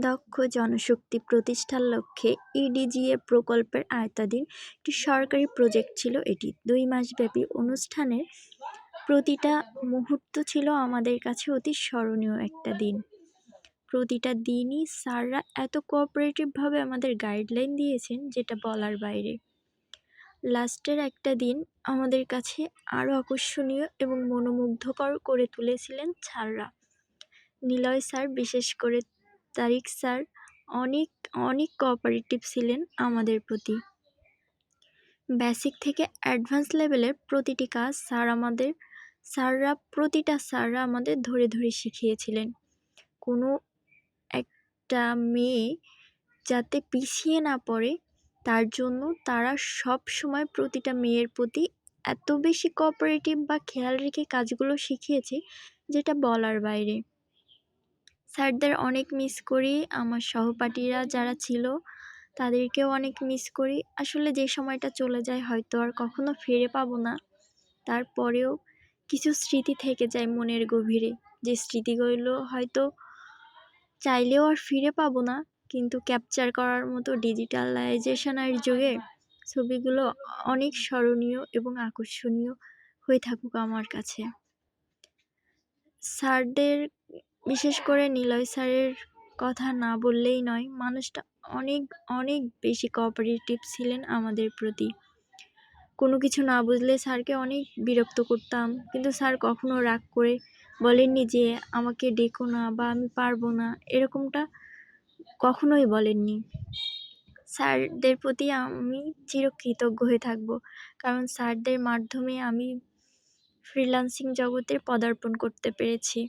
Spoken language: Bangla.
দক্ষ জনশক্তি প্রতিষ্ঠার লক্ষ্যে ইডিজিএ প্রকল্পের আওতাধীন একটি সরকারি প্রজেক্ট ছিল এটি। ২ মাসব্যাপী অনুষ্ঠানের প্রতিটা মুহূর্ত ছিল আমাদের কাছে অতি স্মরণীয় একটা দিন। প্রতিটা দিনই স্যাররা এত কোঅপারেটিভভাবে আমাদের গাইডলাইন দিয়েছেন যেটা বলার বাইরে। লাস্টের একটা দিন আমাদের কাছে আরও আকর্ষণীয় এবং মনোমুগ্ধকর করে তুলেছিলেন স্যাররা। নিলয় স্যার, বিশেষ করে তারিক স্যার অনেক অনেক কোঅপারেটিভ ছিলেন আমাদের প্রতি। বেসিক থেকে অ্যাডভান্স লেভেলের প্রতিটি কাজ স্যাররা আমাদের ধরে ধরে শিখিয়েছিলেন। কোনো একটা মেয়ে যাতে পিছিয়ে না পড়ে তার জন্য তারা সব সময় প্রতিটা মেয়ের প্রতি এত বেশি কোঅপারেটিভ বা খেয়াল রেখে কাজগুলো শিখিয়েছে যেটা বলার বাইরে। স্যারদের অনেক মিস করি, আমার সহপাঠীরা যারা ছিল তাদেরকেও অনেক মিস করি। আসলে যে সময়টা চলে যায় হয়তো আর কখনো ফিরে পাবো না, তারপরেও কিছু স্মৃতি থেকে যায় মনের গভীরে, যে স্মৃতিগুলো হয়তো চাইলেও আর ফিরে পাবো না, কিন্তু ক্যাপচার করার মতো ডিজিটালাইজেশনের যুগে ছবিগুলো অনেক স্মরণীয় এবং আকর্ষণীয় হয়ে থাকুক আমার কাছে। স্যারদের, বিশেষ করে নিলয় স্যারের কথা না বললেই নয়। মানুষটা অনেক অনেক বেশি কোঅপারেটিভ ছিলেন আমাদের প্রতি। কোনো কিছু না বুঝলে স্যারকে অনেক বিরক্ত করতাম, কিন্তু স্যার কখনো রাগ করে বলেননি যে আমাকে ডেকো না বা আমি পারবো না, এরকমটা কখনোই বলেননি। স্যারদের প্রতি আমি চিরকৃতজ্ঞ হয়ে থাকবো, কারণ স্যারদের মাধ্যমে আমি ফ্রিল্যান্সিং জগতে পদার্পণ করতে পেরেছি।